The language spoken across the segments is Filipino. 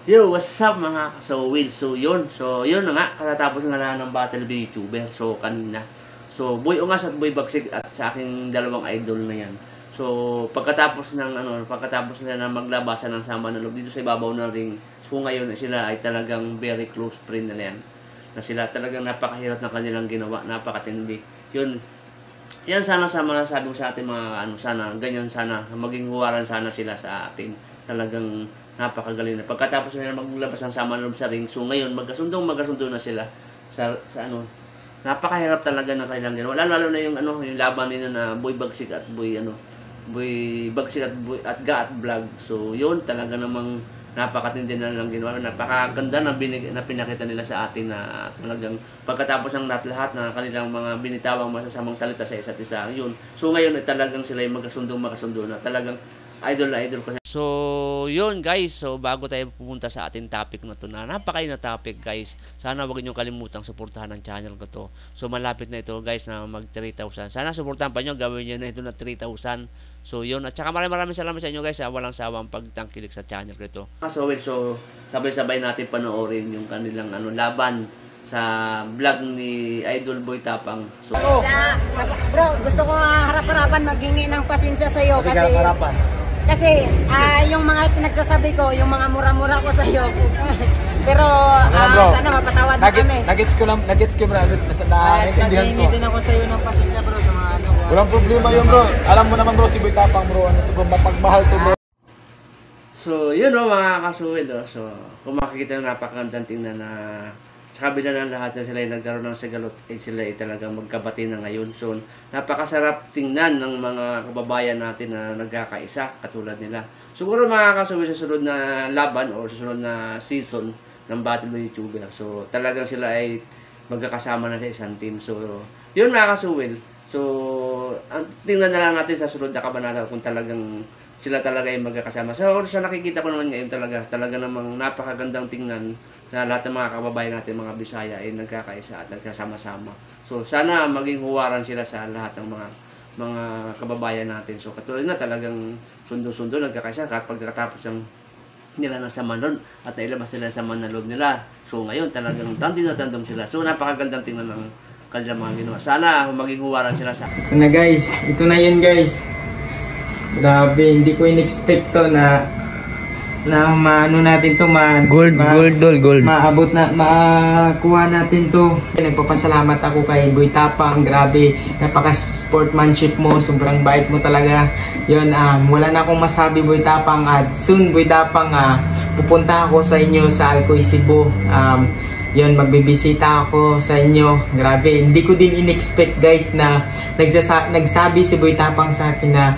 Yo, what's up mga kasawil? So yun na nga, katatapos nga lang ng battle VTuber. So kanina. So Boy Ungas at Boy Bagsig at sa aking dalawang idol na yan. So pagkatapos na maglabasan ng sama ng loob dito sa ibabaw ng ring. So ngayon sila ay talagang very close friend na yan. Na sila talagang napakahirap ng kanilang ginawa, napakatindi. Yun. Yan sana sa mga sabi ko sa atin mga sana ganyan sana maging huwaran sana sila sa atin. Talagang napakagaling na. Pagkatapos nila maglabas ng sama ng loob sa ring, so ngayon magkasundo na sila sa napakahirap talaga ng kanilang ginawa. Lalo na yung yung laban nila na Boy Bagsig at Boy Bagsig at Ga at Vlog. So yun talaga namang napakatindi na lang ginawa. Napakaganda na pinakita nila sa atin na talagang pagkatapos ng lahat na kanilang mga binitawang masasamang salita sa isa't isa. Yun. So ngayon ay talagang sila yung magkasundo na. Talagang idol ko. So, yun guys. So, bago tayo pupunta sa ating topic na to na napakain na topic guys. Sana huwag niyo kalimutang suportahan ang channel ko to. So, malapit na ito guys na mag 3,000. Sana suportahan pa niyo, gawin niyo na ito na 3,000. So, yun. At saka maraming salamat sa inyo guys. Walang sawang pagtangkilik sa channel ko ito. So, sabay-sabay natin panoorin yung kanilang laban sa vlog ni Idol Boy Tapang. So, bro, gusto ko harap-harapan maghingi ng pasensya sa iyo kasi yung mga pinagsasabi ko, yung mga mura-mura ko sa iyo. Pero sana mapatawad mo kami. Nagets ko bro, nasa naintindihan ko. Din ako sa iyo ng pasensya bro sa mga Walang problema yun bro. Alam mo naman bro si Boy Tapang bro, bro, mapagmahal to bro. So, yun mga kasuwid. So, kung makikita nyo napakagandang tingnan na sa kabila ng lahat na sila ay nagkaroon ng sagalot, sila ay talagang magkabati na ngayon. So, napakasarap tingnan ng mga kababayan natin na nagkakaisa katulad nila. Siguro mga kasuwid sa sunod na laban o sa sunod na season ng Battle of YouTuber. So, talagang sila ay magkakasama na sa isang team. So, yun mga kasuwid. So, tingnan na lang natin sa sunod na kabanata kung talagang sila talaga ay magkakasama. So, sa nakikita ko naman ngayon talaga namang napakagandang tingnan na lahat ng mga kababayan natin, mga Bisaya ay nagkakaisa at nagkasama-sama. So, sana maging huwaran sila sa lahat ng mga kababayan natin. So, katulad na talagang sundo-sundo, nagkakaisa kahit pagkatapos ng nila ng samanloob at nailabas sila sa manaloob nila. So, ngayon talagang tandem na tandem sila. So, napakagandang tingnan ng kanilang mga ginawa. Sana maging huwaran sila sa... Ito na guys, ito na yun guys. Grabe, hindi ko in-expect to na maano natin to, gold. Maabot na, makuha natin to. Nagpapasalamat ako kay Boy Tapang. Grabe, napaka-sportmanship mo, sobrang bait mo talaga. Yun, wala na akong masabi Boy Tapang. At soon Boy Tapang, pupunta ako sa inyo sa Alcoy, Cebu. Yun, magbibisita ako sa inyo. Grabe, hindi ko din in-expect guys na nagsabi si Boy Tapang sa akin na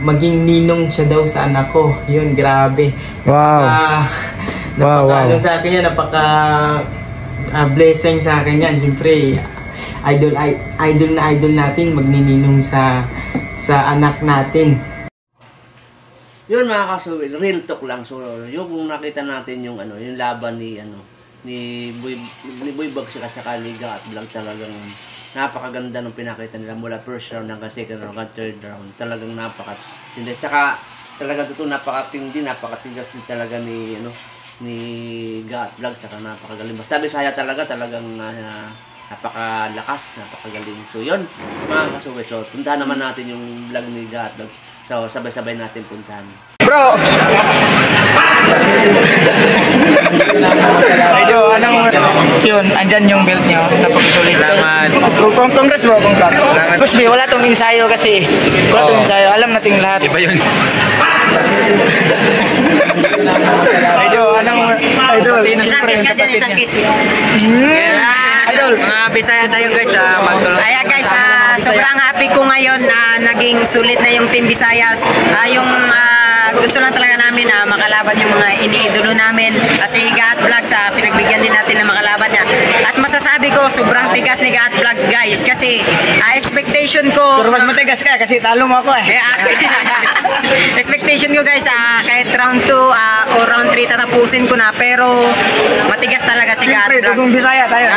maging ninong siya daw sa anak ko. Yun, grabe. Wow. Napaka sa akin yan, napaka blessing sa akin yan. Siyempre, idol natin magnininong sa anak natin. Yun mga kasuwil, real talk lang. So, yung kung nakita natin yung yung laban ni Boy Bagsig at saka Liga at Vlog, talagang napakaganda ng pinakita nila mula first round hanggang second round hanggang third round. Talagang napakatindi. Tsaka talagang totoo napakatindi, napakatigas din talaga ni Ga at Vlog, tsaka napakagaling. Basta Bisaya talagang napakalakas, napakagaling. So yun mga kasuwil. So puntahan naman natin yung vlog ni Ga at Vlog. So sabay-sabay natin puntahan. Bro! Medyo, yun, andyan yung belt nyo, napagsulit. Salamat. Congrats bro, congrats. Salamat. Kusbi, wala tong ensayo kasi. Wala tong ensayo, alam nating lahat. Iba yun. Medyo, idol. Isang kiss ka dyan, isang kiss. Idol, mga Bisaya tayo guys, magtulong. Kaya guys, sobrang happy ko ngayon na naging sulit na yung Team Visayas. Gusto lang talaga namin na makalaban yung mga iniidolo namin at si Ga at Vlog sa pinagbigyan din natin na makalaban niya. At masasabi ko, sobrang tigas ni Ga at Vlogs guys kasi expectation ko... Pero mas matigas ka kasi talo mo ako eh. Expectation ko guys, kahit round 2 o round 3 tatapusin ko na, pero matigas talaga si Ga at Vlogs. Siyempre, Bisaya tayo.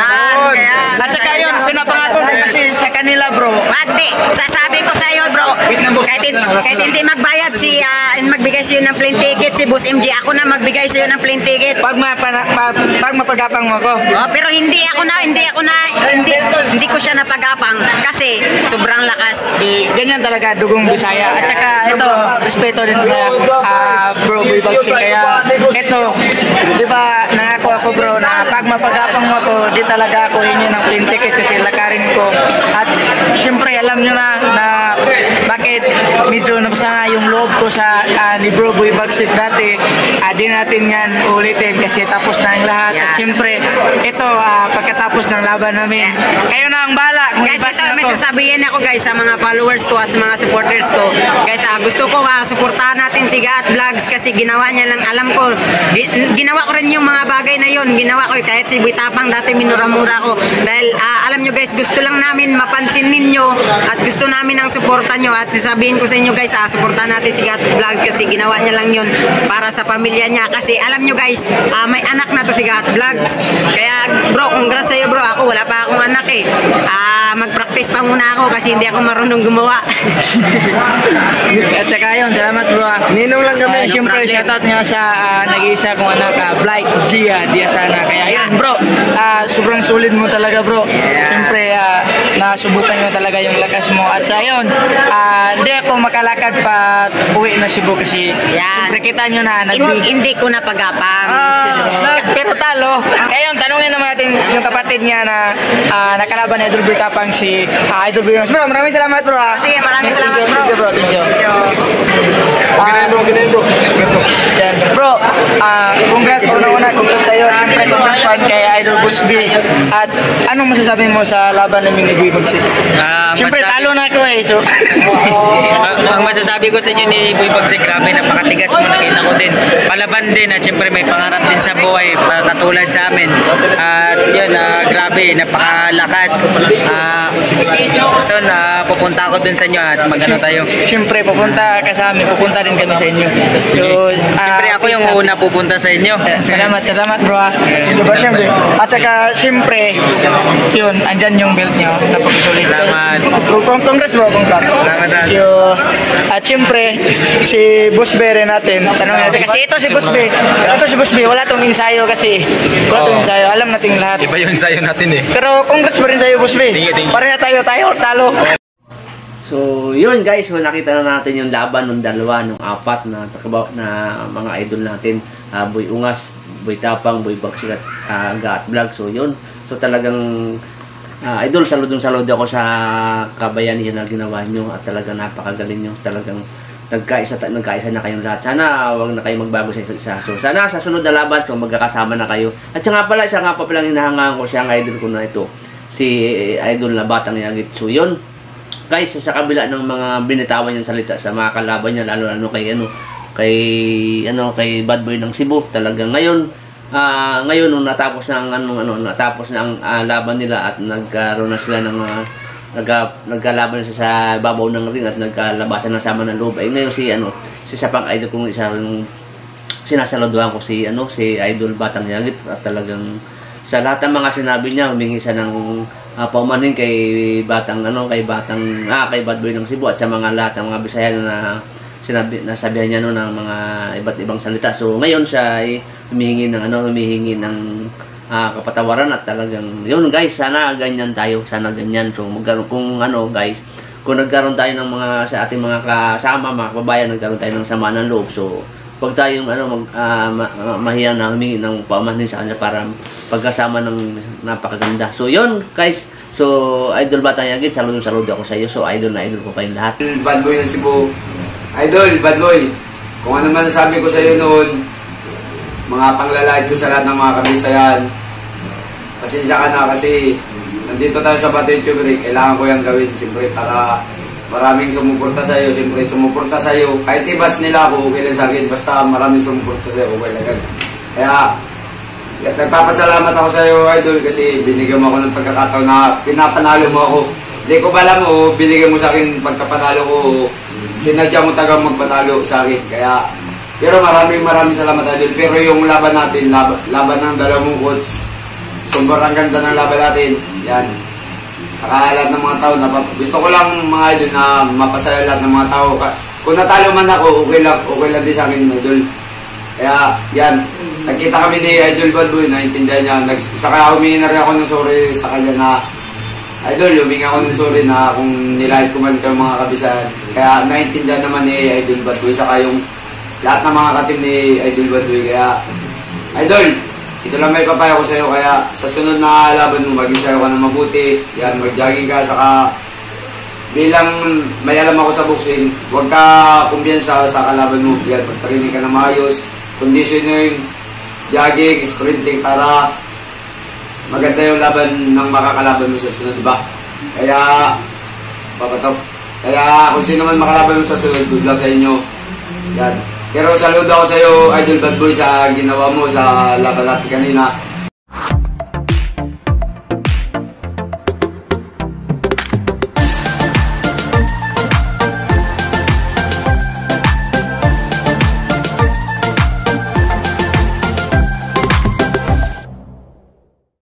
At saka yun, pinapangako ko kasi sa kanila bro. Hindi, sasabi ko sa iyo bro, kahit hindi magbayad magbigay sa'yo ng plane ticket si Boss MJ. Ako na magbigay sa'yo ng plane ticket. Pag mapagapang mo ako. Oh, pero hindi ko siya napagapang kasi sobrang lakas. Ganyan talaga, dugong Bisaya. At saka ito, respeto din kaya bro, Boy Bagsik. Kaya ito, di ba, nangako ako bro na pag mapagapang mo ako, di talaga ako hingi ng plane ticket kasi lakarin ko. At siyempre, alam nyo na bakit medyo nabasa nga yung loob ko sa ni bro Boy Bagsik dati. Di natin yan ulitin kasi tapos na ang lahat. At siyempre, ito, pagkatapos ng laban namin, kayo na ang bala. Guys, ito may sasabihin ako guys sa mga followers ko at sa mga supporters ko. Guys, gusto ko suportahan natin si Gat Vlogs kasi ginawa niya lang, alam ko, ginawa ko rin yung mga bagay na yun. Ginawa ko kahit si Boy Tapang dati minura-mura ko. Dahil alam nyo guys, gusto lang namin mapansin ninyo at gusto namin ang suporta nyo. At sasabihin ko sa inyo guys, suportahan natin si Gat Vlogs kasi ginawa niya lang yun para sa pamilya niya. Kasi alam nyo guys, may anak na to si Gat Vlogs. Kaya bro, congrats sa'yo bro. Ako wala pa akong anak eh. Mag-practice pa muna ako kasi hindi ako marunong gumawa. At saka yun, salamat bro. Ninong lang kami. Siyempre, shoutout nga sa nag-iisa kong anak, Blight Gia Diasana. Kaya yun bro, sobrang sulit mo talaga bro. Siyempre, nasubukan mo talaga yung lakas mo. At sa yun, hindi ako makalakad pa uwi na Cebu kasi siyempre kita nyo na hindi ko napagapang. Pero talo. Kaya yun, tanungin naman natin yung kapatid niya na nakalaban ni Idol Boy Tapang si Idol Boy Bagsik. Bro, maraming salamat bro. Sige, maraming salamat bro. Thank you bro, thank you. Ginahin bro. Yan. Bro, congrats congrats sa'yo. Siyempre, congrats fan kay Idol Boss B. At anong masasabi mo sa laban namin ni Boy Bagsik? Siyempre, talo na ako eh. So, ang masasabi ko sa inyo ni Boy Bagsik, grabe, napakatigas mo, nakita ko din. Palaban din at siyempre may pangarap din sa buhay, katulad sa amin. At yun, grabe, napakalakas. So, pupunta ako dun sa inyo at magano tayo. siyempre, pupunta ka sa amin, pupunta din kami sa inyo. So, Siyempre ako yung una pupunta sa inyo. Salamat bro. Diba, siyempre. At saka, siyempre, yun, andyan yung belt nyo, napagsulit. Salamat. Congrats bro, congrats. Salamat. At siyempre, si Boss Bere natin, tanong natin, kasi ito si Boss B, wala tong ensayo kasi, alam nating lahat. Iba yung ensayo natin eh. Pero congrats pa rin sa'yo, Boss B. Pareha tayo, talo. So, yun guys, so nakita na natin yung laban ng dalawa, ng apat na mga idol natin, Boy Ungas, Boy Tapang, Boy Bagsik at Gat Vlog. So, yun. So, talagang idol, saludong-saludo ako sa kabayanihan na ginawa nyo at talagang napakagaling nyo. Talagang nagkaisa na kayong lahat. Sana wag na kayo magbago sa isa't isa. So, sana sa sunod na laban, so magkakasama na kayo. At siya nga pa palang hinahangaan ko siya ang idol ko na ito, si Idol na Batang Yagit. So, yun. Guys, sa kabila ng mga binitawan niyang salita sa mga kalaban niya, lalo kay Bad Boy ng Cebu, talagang ngayon nung natapos na ang laban nila at nagkaroon na sila ng nagkalaban na sa babaw ng ring at nagkalabasan ng sama ng loob. Ay ngayon si Sapang Idol kung isa rin sinasaluduhan ko si Idol Batang Yagit at talagang sa lahat ng mga sinabi niya, humingi siya ng paumanhin kay Bad Boy ng Cebu at sa mga lahat ng mga Bisaya na nasabihan niya ng mga iba't ibang salita. So ngayon siya ay humihingi ng kapatawaran at talagang yun guys, sana ganyan tayo, sana ganyan. So kung nagkaroon tayo ng sa ating mga kasama, mga kababayan, nagkaroon tayo ng sama ng loob. So huwag tayong mahiya na humingi ng paumanhin sa kanya para pagkasama ng napakaganda. So yun guys, so Idol Batang Yagit, saludo ako sa iyo. So idol ko kayong lahat. Bad Boy ng Cebu. Idol, Bad Boy, kung ano man sabi ko sa iyo noon, mga panglalait ko sa lahat ng mga kabistayan, pasensya ka na kasi nandito tayo sa Battle Tube, kailangan ko yung gawin siyempre para maraming sumuporta sa iyo. Siyempre sumuporta sa iyo, kahit ibas nila ako, okay lang sa akin, basta maraming sumuporta sa iyo, okay lang. Kaya nagpapasalamat ako sa iyo, Idol, kasi binigyan mo ako ng pagkakataon na pinapanalo mo ako. Hindi ko ba alam o binigyan mo sa akin pagkapanalo ko, sinadya mo tagang magpatalo sa akin. Kaya pero maraming salamat, Idol. Pero yung laban natin, laban ng dalawang coach, sobrang ganda ng laban natin. Yan. Sa lahat ng mga tao, gusto ko lang mga idol na mapasaya lahat ng mga tao. kung natalo man ako, okay lang din sa akin, Idol. Kaya, yan, nagkita kami ni Idol Badboy, naintindihan niya. Saka humingi na rin ako ng sorry sa kanya na, Idol, humingi ako ng sorry na kung nilahit ko man kayo mga kabisayan. Kaya naintindihan naman ni Idol Badboy, saka yung lahat ng mga katim ni Idol Badboy. Kaya, Idol, ito lang may papaya ko sa'yo. Kaya sa sunod na laban mo, maging sa'yo ka na mabuti. Yan, mag-jogging ka, saka bilang may alam ako sa boxing, huwag ka kumpiyansa sa kalaban mo. Yan, pagtarinig ka na maayos, conditioning, jogging, sprinting para maganda yung laban ng makakalaban mo sa sunod, diba? Kaya, papatok. Kaya kung sino man makalaban mo sa sunod, good luck sa inyo. Yan. Pero saludo ako sa iyo, Idol Badboy, sa ginawa mo sa laban natin kanina.